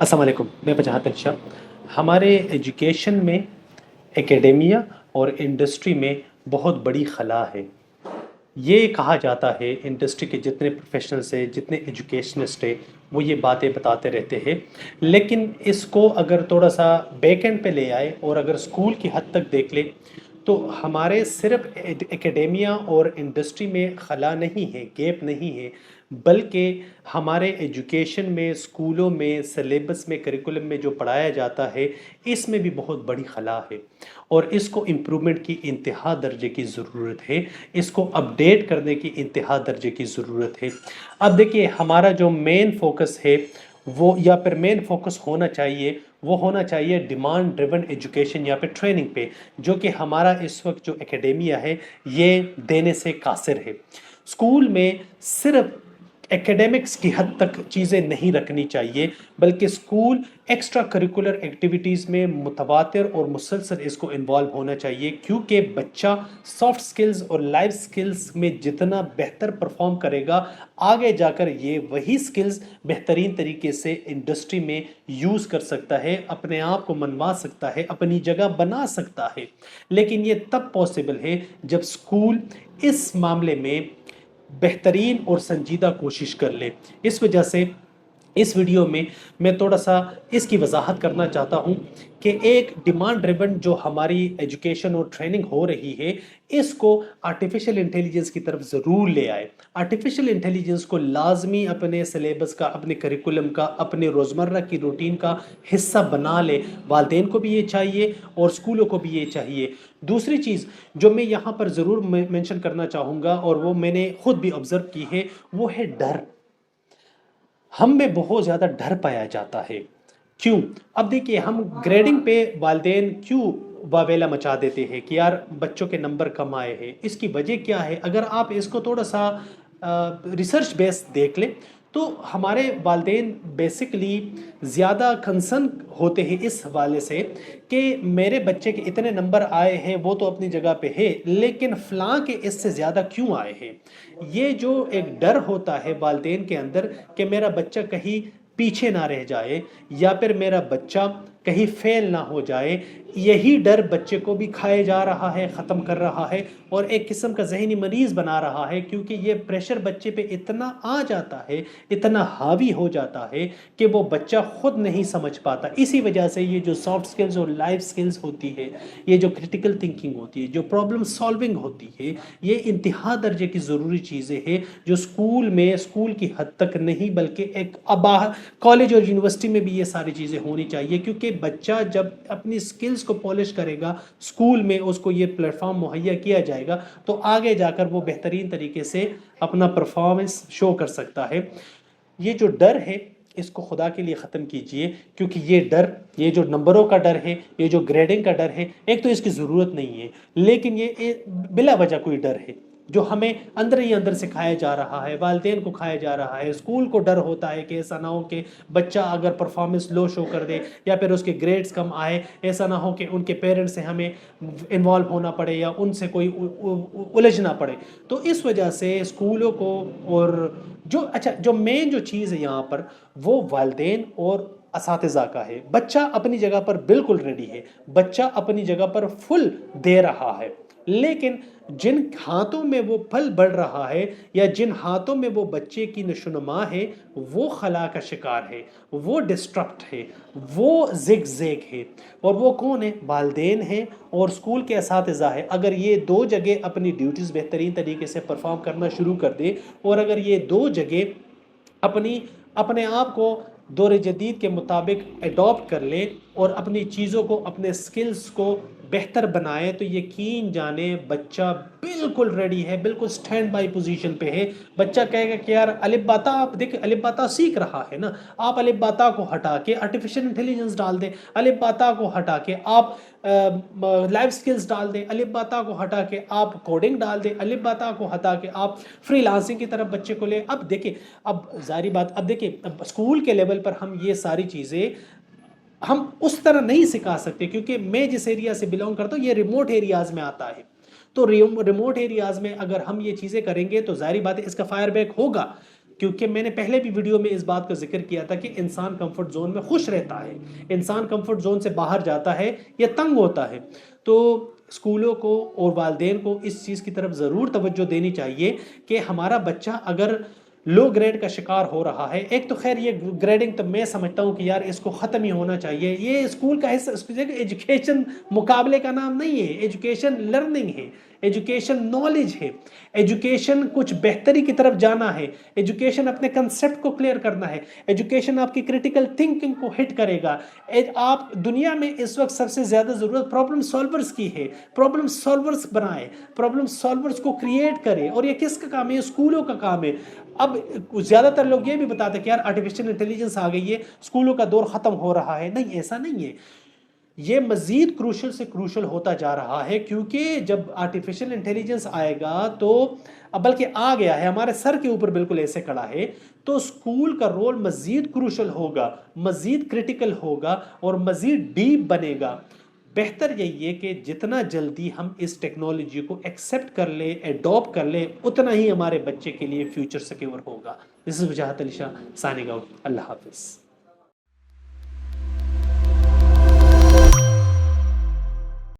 السلام علیکم، میں بجاہت الشا۔ ہمارے ایجوکیشن میں اکیڈیمیا اور انڈسٹری میں بہت بڑی خلا ہے۔ یہ کہا جاتا ہے، انڈسٹری کے جتنے پروفیشنلز ہیں، جتنے ایجوکیشنسٹ ہیں، وہ یہ باتیں بتاتے رہتے ہیں، لیکن اس کو اگر تھوڑا سا بیک اینڈ پہ لے آئے اور اگر اسکول کی حد تک دیکھ لے تو ہمارے صرف اکیڈیمیا اور انڈسٹری میں خلا نہیں ہے، گیپ نہیں ہے، بلکہ ہمارے ایجوکیشن میں، اسکولوں میں، سلیبس میں، کریکولم میں جو پڑھایا جاتا ہے، اس میں بھی بہت بڑی خلا ہے اور اس کو امپرومنٹ کی انتہا درجے کی ضرورت ہے، اس کو اپڈیٹ کرنے کی انتہا درجے کی ضرورت ہے۔ اب دیکھیے، ہمارا جو مین فوکس ہے وہ یا پھر مین فوکس ہونا چاہیے، وہ ہونا چاہیے ڈیمانڈ ڈریون ایجوکیشن یا پھر ٹریننگ پہ، جو کہ ہمارا اس وقت جو اکیڈیمیا ہے یہ دینے سے قاصر ہے۔ اسکول میں صرف ایکیڈیمکس کی حد تک چیزیں نہیں رکھنی چاہیے، بلکہ اسکول ایکسٹرا کریکولر ایکٹیویٹیز میں متواتر اور مسلسل اس کو انوالو ہونا چاہیے، کیونکہ بچہ سافٹ سکلز اور لائف سکلز میں جتنا بہتر پرفارم کرے گا، آگے جا کر یہ وہی سکلز بہترین طریقے سے انڈسٹری میں یوز کر سکتا ہے، اپنے آپ کو منوا سکتا ہے، اپنی جگہ بنا سکتا ہے۔ لیکن یہ تب پاسبل ہے جب اسکول اس معاملے میں بہترین اور سنجیدہ کوشش کر لے۔ اس وجہ سے اس ویڈیو میں میں تھوڑا سا اس کی وضاحت کرنا چاہتا ہوں کہ ایک ڈیمانڈ ڈریون جو ہماری ایجوکیشن اور ٹریننگ ہو رہی ہے، اس کو آرٹیفیشل انٹیلیجنس کی طرف ضرور لے آئے۔ آرٹیفیشل انٹیلیجنس کو لازمی اپنے سلیبس کا، اپنے کریکولم کا، اپنے روزمرہ کی روٹین کا حصہ بنا لے۔ والدین کو بھی یہ چاہیے اور اسکولوں کو بھی یہ چاہیے۔ دوسری چیز جو میں یہاں پر ضرور مینشن کرنا چاہوں گا، اور وہ میں نے خود بھی آبزرو کی ہے، وہ ہے ڈر۔ ہم میں بہت زیادہ ڈر پایا جاتا ہے۔ کیوں؟ اب دیکھیے، ہم گریڈنگ پہ والدین کیوں واویلا مچا دیتے ہیں کہ یار بچوں کے نمبر کم آئے ہیں؟ اس کی وجہ کیا ہے؟ اگر آپ اس کو تھوڑا سا ریسرچ بیس دیکھ لیں تو ہمارے والدین بیسکلی زیادہ کنسرن ہوتے ہیں اس حوالے سے کہ میرے بچے کے اتنے نمبر آئے ہیں، وہ تو اپنی جگہ پہ ہے، لیکن فلاں کے اس سے زیادہ کیوں آئے ہیں؟ یہ جو ایک ڈر ہوتا ہے والدین کے اندر کہ میرا بچہ کہیں پیچھے نہ رہ جائے یا پھر میرا بچہ کہیں فیل نہ ہو جائے، یہی ڈر بچے کو بھی کھائے جا رہا ہے، ختم کر رہا ہے اور ایک قسم کا ذہنی مریض بنا رہا ہے، کیونکہ یہ پریشر بچے پہ اتنا آ جاتا ہے، اتنا حاوی ہو جاتا ہے کہ وہ بچہ خود نہیں سمجھ پاتا۔ اسی وجہ سے یہ جو سافٹ سکلز اور لائف سکلز ہوتی ہے، یہ جو کریٹیکل تھنکنگ ہوتی ہے، جو پرابلم سالونگ ہوتی ہے، یہ انتہا درجے کی ضروری چیزیں ہیں جو اسکول میں، اسکول کی حد تک نہیں بلکہ ایک کالج اور یونیورسٹی میں بھی یہ ساری چیزیں ہونی چاہیے، کیونکہ بچہ جب اپنی سکلز کو پالش کرے گا، اسکول میں اس کو یہ پلیٹ فارم مہیا کیا جائے گا، تو آگے جا کر وہ بہترین طریقے سے اپنا پرفارمنس شو کر سکتا ہے۔ یہ جو ڈر ہے اس کو خدا کے لیے ختم کیجئے، کیونکہ یہ ڈر، یہ جو نمبروں کا ڈر ہے، یہ جو گریڈنگ کا ڈر ہے، ایک تو اس کی ضرورت نہیں ہے، لیکن یہ بلا وجہ کوئی ڈر ہے جو ہمیں اندر ہی اندر سے کھایا جا رہا ہے، والدین کو کھایا جا رہا ہے۔ اسکول کو ڈر ہوتا ہے کہ ایسا نہ ہو کہ بچہ اگر پرفارمنس لو شو کر دے یا پھر اس کے گریڈز کم آئے، ایسا نہ ہو کہ ان کے پیرنٹس سے ہمیں انوالو ہونا پڑے یا ان سے کوئی الجھنا پڑے۔ تو اس وجہ سے اسکولوں کو، اور جو مین جو چیز ہے یہاں پر، وہ والدین اور اساتذہ کا ہے۔ بچہ اپنی جگہ پر بالکل ریڈی ہے، بچہ اپنی جگہ پر فل دے رہا ہے، لیکن جن ہاتھوں میں وہ پھل بڑھ رہا ہے یا جن ہاتھوں میں وہ بچے کی نشوونما ہے، وہ خلا کا شکار ہے، وہ ڈسٹرپٹ ہے، وہ زگ زیگ ہے۔ اور وہ کون ہے؟ والدین ہیں اور اسکول کے اساتذہ ہے۔ اگر یہ دو جگہ اپنی ڈیوٹیز بہترین طریقے سے پرفارم کرنا شروع کر دے، اور اگر یہ دو جگہ اپنے آپ کو دور جدید کے مطابق ایڈاپٹ کر لے اور اپنی چیزوں کو، اپنے سکلز کو بہتر بنائے، تو یقین جانے بچہ بالکل ریڈی ہے، بالکل سٹینڈ بائی پوزیشن پہ ہے۔ بچہ کہے گا کہ یار الف باتا، آپ دیکھ الف باتا سیکھ رہا ہے نا، آپ الف باتا کو ہٹا کے آرٹیفیشل انٹیلیجنس ڈال دیں، الف باتا کو ہٹا کے آپ لائف سکلز ڈال دیں، الف باتا کو ہٹا کے آپ کوڈنگ ڈال دیں، الف باتا کو ہٹا کے آپ فری لانسنگ کی طرف بچے کو لیں۔ اب دیکھیں، اب ظاہری بات، اب دیکھیں اسکول کے لیول پر ہم یہ ساری چیزیں ہم اس طرح نہیں سکھا سکتے، کیونکہ میں جس ایریا سے بلونگ کرتا ہوں یہ ریموٹ ایریاز میں آتا ہے۔ تو ریموٹ ایریاز میں اگر ہم یہ چیزیں کریں گے تو ظاہری بات ہے اس کا فائر بیک ہوگا۔ کیونکہ میں نے پہلے بھی ویڈیو میں اس بات کا ذکر کیا تھا کہ انسان کمفرٹ زون میں خوش رہتا ہے، انسان کمفرٹ زون سے باہر جاتا ہے یا تنگ ہوتا ہے. تو اسکولوں کو اور والدین کو اس چیز کی طرف ضرور توجہ دینی چاہیے کہ ہمارا بچہ اگر لو گریڈ کا شکار ہو رہا ہے، ایک تو خیر یہ گریڈنگ تو میں سمجھتا ہوں کہ یار اس کو ختم ہی ہونا چاہیے، یہ اسکول کا حصہ، ایجوکیشن مقابلے کا نام نہیں ہے، ایجوکیشن لرننگ ہے، ایجوکیشن نالج ہے، ایجوکیشن کچھ بہتری کی طرف جانا ہے، ایجوکیشن اپنے کنسیپٹ کو کلیئر کرنا ہے، ایجوکیشن آپ کی کریٹیکل تھنکنگ کو ہٹ کرے گا. آپ دنیا میں اس وقت سب سے زیادہ ضرورت پرابلم سالورز کی ہے، پرابلم سالورز بنائے، پرابلم سالورز کو کریٹ کرے. اور یہ کس کا کام ہے؟ اسکولوں کا کام ہے. اب زیادہ تر لوگ یہ بھی بتاتے ہیں کہ یار آرٹیفیشل انٹیلیجنس آ گئی ہے، اسکولوں کا دور ختم ہو رہا ہے. نہیں، ایسا نہیں ہے، یہ مزید کروشل سے کروشل ہوتا جا رہا ہے، کیونکہ جب آرٹیفیشل انٹیلیجنس آئے گا تو بلکہ آ گیا ہے، ہمارے سر کے اوپر بالکل ایسے کھڑا ہے، تو اسکول کا رول مزید کروشل ہوگا، مزید کریٹیکل ہوگا اور مزید ڈیپ بنے گا. بہتر یہی ہے کہ جتنا جلدی ہم اس ٹیکنالوجی کو ایکسیپٹ کر لیں، ایڈاپٹ کر لیں، اتنا ہی ہمارے بچے کے لیے فیوچر سیکیور ہوگا. دس از وجاہت علی شاہ، سائننگ آؤٹ. اللہ حافظ.